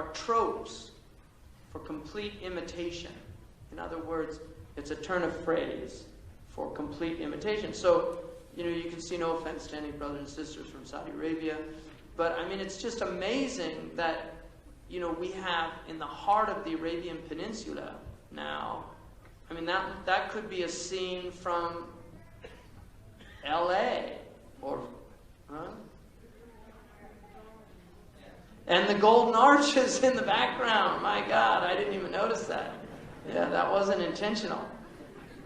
are tropes for complete imitation. In other words, it's a turn of phrase for complete imitation. So, you can see, no offense to any brothers and sisters from Saudi Arabia, but I mean, it's just amazing that, we have in the heart of the Arabian Peninsula now, I mean, that could be a scene from L.A. or, and the golden arches in the background. My God, I didn't even notice that. Yeah, that wasn't intentional.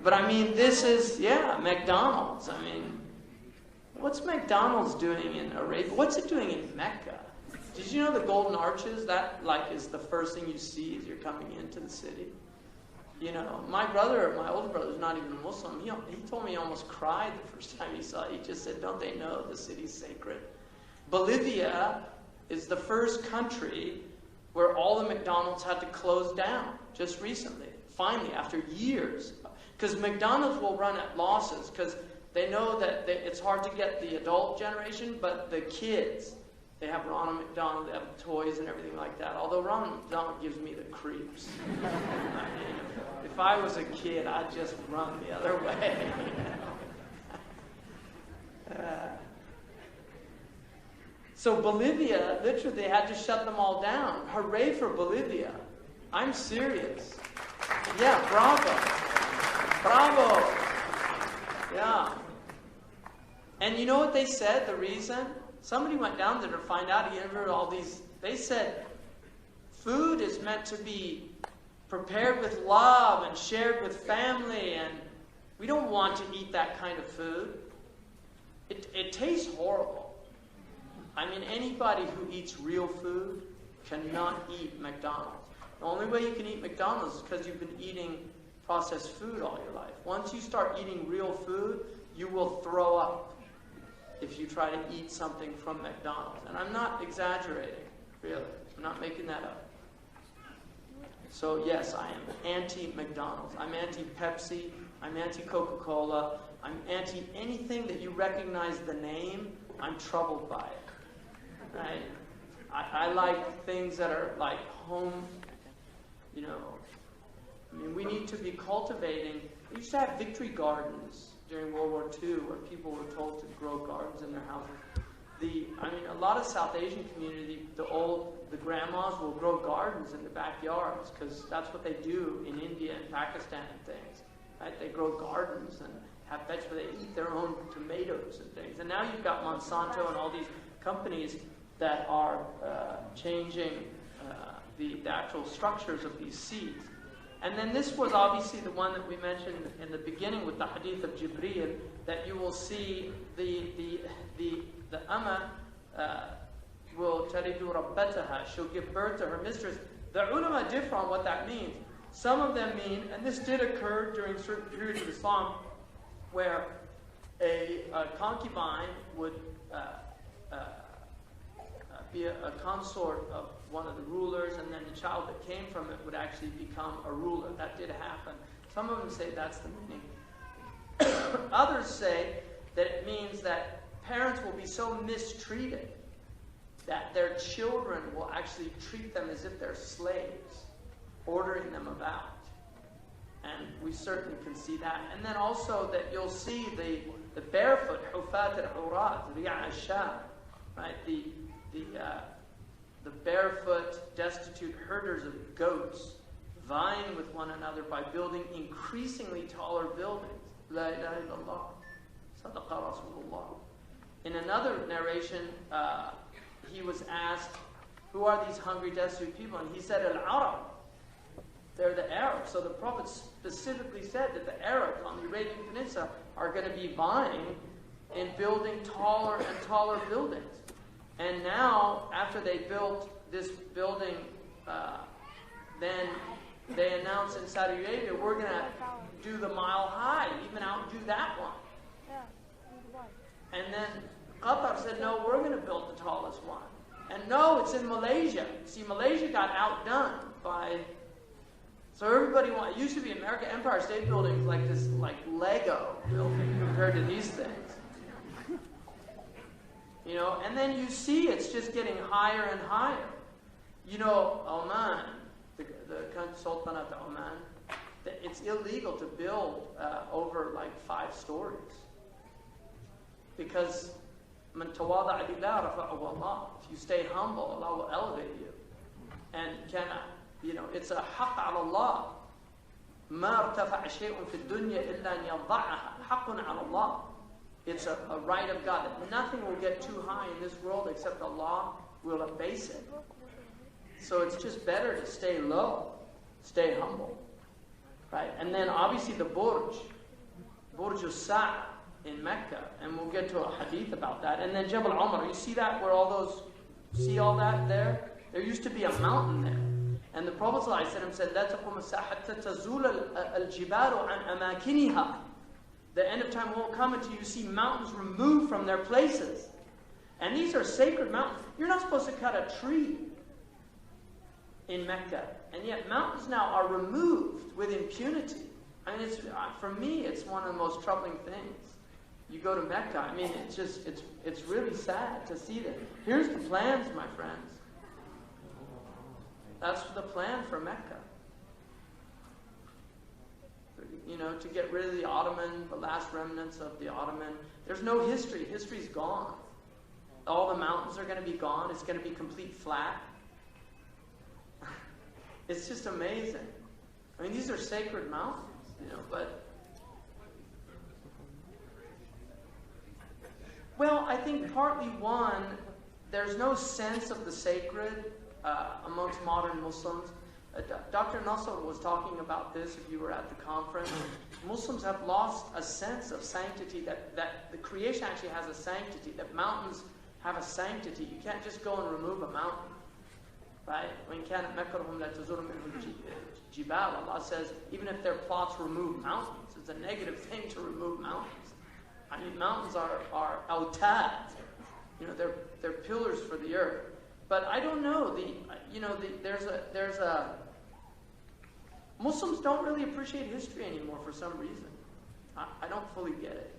But I mean, this is, McDonald's. I mean, what's McDonald's doing in Arabia? What's it doing in Mecca? Did you know the golden arches, that is the first thing you see as you're coming into the city? My older brother's not even a Muslim. He told me he almost cried the first time he saw it. He just said, don't they know the city's sacred? Bolivia is the first country where all the McDonald's had to close down just recently, finally, after years. Because McDonald's will run at losses because they know that it's hard to get the adult generation, but the kids, they have Ronald McDonald, they have toys and everything like that. Although Ronald McDonald gives me the creeps. I mean, if I was a kid, I'd just run the other way. So Bolivia, literally, they had to shut them all down. Hooray for Bolivia. I'm serious. Yeah, bravo. Bravo. Yeah. And you know what they said, the reason? Somebody went down there to find out. He interviewed all these. They said, food is meant to be prepared with love and shared with family, and we don't want to eat that kind of food. It tastes horrible. I mean, anybody who eats real food cannot eat McDonald's. The only way you can eat McDonald's is because you've been eating processed food all your life. Once you start eating real food, you will throw up if you try to eat something from McDonald's. And I'm not exaggerating, really. I'm not making that up. So yes, I am anti-McDonald's. I'm anti-Pepsi. I'm anti-Coca-Cola. I'm anti anything that you recognize the name. I'm troubled by it. Right? I like things that are like home, I mean, we need to be cultivating. We used to have victory gardens during World War II where people were told to grow gardens in their houses. A lot of South Asian community, the grandmas will grow gardens in the backyards because that's what they do in India and Pakistan and things. Right? They grow gardens and have vegetables. They eat their own tomatoes and things. And now you've got Monsanto and all these companies that are changing the actual structures of these seeds. And then this was obviously the one that we mentioned in the beginning with the hadith of Jibreel, that you will see the Amma will talidu rabbataha, she'll give birth to her mistress. The ulama differ on what that means. Some of them mean, and this did occur during certain periods of Islam, where a concubine would be a consort of one of the rulers, and then the child that came from it would actually become a ruler. That did happen. Some of them say that's the meaning. Others say that it means that parents will be so mistreated that their children will actually treat them as if they're slaves, ordering them about. And we certainly can see that. And then also that you'll see the barefoot, hufat al-urat, ri'a al-shah, right? The barefoot, destitute herders of goats vying with one another by building increasingly taller buildings. La ilaha illallah. Sadaqa Rasulullah. In another narration, he was asked, who are these hungry, destitute people? And he said, Al-Arab. They're the Arabs. So the Prophet specifically said that the Arabs on the Arabian Peninsula are going to be vying in building taller and taller buildings. And now, after they built this building, then they announced in Saudi Arabia, we're going to do the mile high, even outdo that one. And then Qatar said, no, we're going to build the tallest one. And no, it's in Malaysia. See, Malaysia got outdone by... So everybody it used to be American Empire State Building like this, like Lego building compared to these things. And then you see it's just getting higher and higher. You know, Oman, the Sultanate of Oman, it's illegal to build over like 5 stories. Because man tawada'a lillah rafa'ahu Allah. If you stay humble, Allah will elevate you. And it's a haqq ala Allah. ما ارتفع شيء في الدنيا إلا أن يضعها حق على الله. It's a right of God that nothing will get too high in this world except Allah will abase it. So it's just better to stay low, stay humble, right? And then obviously the Burj al-Sa'a in Mecca, and we'll get to a hadith about that. And then Jabal Umar, you see that where see all that there? There used to be a mountain there. And the Prophet ﷺ said, لا تقوم الساعة حتى تزول الجبال عن أماكنها. The end of time won't come until you see mountains removed from their places. And these are sacred mountains. You're not supposed to cut a tree in Mecca. And yet mountains now are removed with impunity. I mean, for me, it's one of the most troubling things. You go to Mecca, I mean, it's really sad to see that. Here's the plans, my friends. That's the plan for Mecca. You know, to get rid of the Ottoman, the last remnants of the Ottoman. There's no history. History's gone. All the mountains are going to be gone. It's going to be complete flat. It's just amazing. I mean, these are sacred mountains, but... Well, I think partly one, there's no sense of the sacred amongst modern Muslims. Dr. Nasr was talking about this if you were at the conference. Muslims have lost a sense of sanctity, that the creation actually has a sanctity, that mountains have a sanctity. You can't just go and remove a mountain, right? Allah says, even if their plots remove mountains, it's a negative thing to remove mountains. I mean, mountains are autad. They're pillars for the earth. But I don't know. There's a Muslims don't really appreciate history anymore for some reason. I don't fully get it.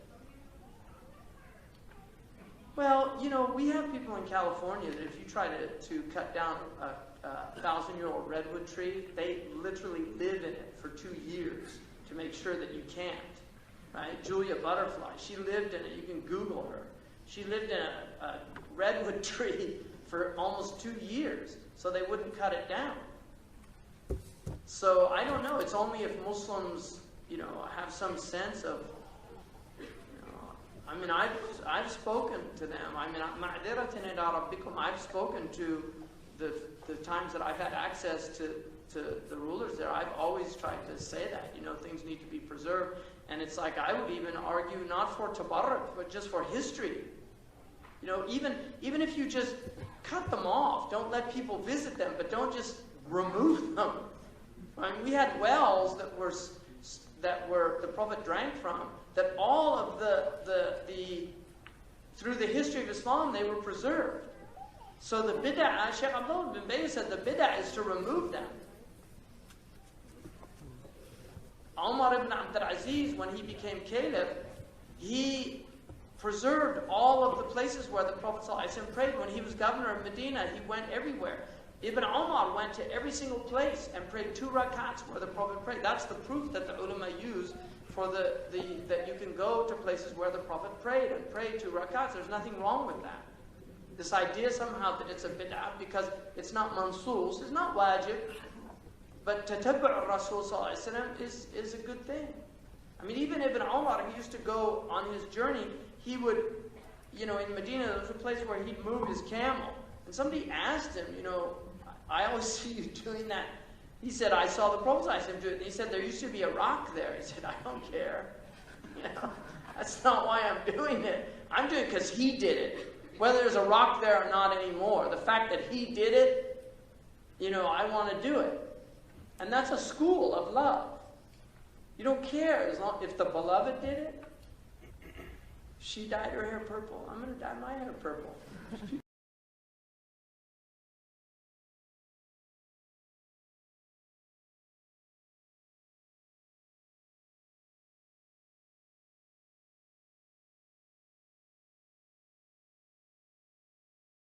Well, we have people in California that if you try to cut down a 1,000-year-old redwood tree, they literally live in it for 2 years to make sure that you can't. Right? Julia Butterfly, she lived in it. You can Google her. She lived in a redwood tree for almost 2 years, so they wouldn't cut it down. So I don't know. It's only if Muslims, have some sense of, I mean, I've spoken to them. I mean, I've spoken to the times that I've had access to the rulers there. I've always tried to say that, things need to be preserved. And it's like, I would even argue not for tabarruk, but just for history. Even if you just cut them off, don't let people visit them, but don't just remove them. I mean, we had wells that were the Prophet drank from, that all of through the history of Islam, they were preserved. So the bid'ah, Shaykh Abdullah bin Bayy said, the bid'ah is to remove them. Umar ibn Abd al-Aziz, when he became caliph, he preserved all of the places where the Prophet ﷺ prayed. When he was governor of Medina, he went everywhere. Ibn Umar went to every single place and prayed 2 rakats where the Prophet prayed. That's the proof that the ulama use for that you can go to places where the Prophet prayed and pray 2 rakats. There's nothing wrong with that. This idea somehow that it's a bid'ah because it's not mansus, it's not wajib, but tatabbu' al-Rasul is a good thing. I mean, even Ibn Umar, he used to go on his journey, he would, in Medina, there was a place where he'd move his camel. And somebody asked him, I always see you doing that. He said, I saw the Prophet do it. And he said, there used to be a rock there. He said, I don't care. That's not why I'm doing it. I'm doing it because he did it. Whether there's a rock there or not anymore. The fact that he did it, I want to do it. And that's a school of love. You don't care if the beloved did it. She dyed her hair purple. I'm going to dye my hair purple.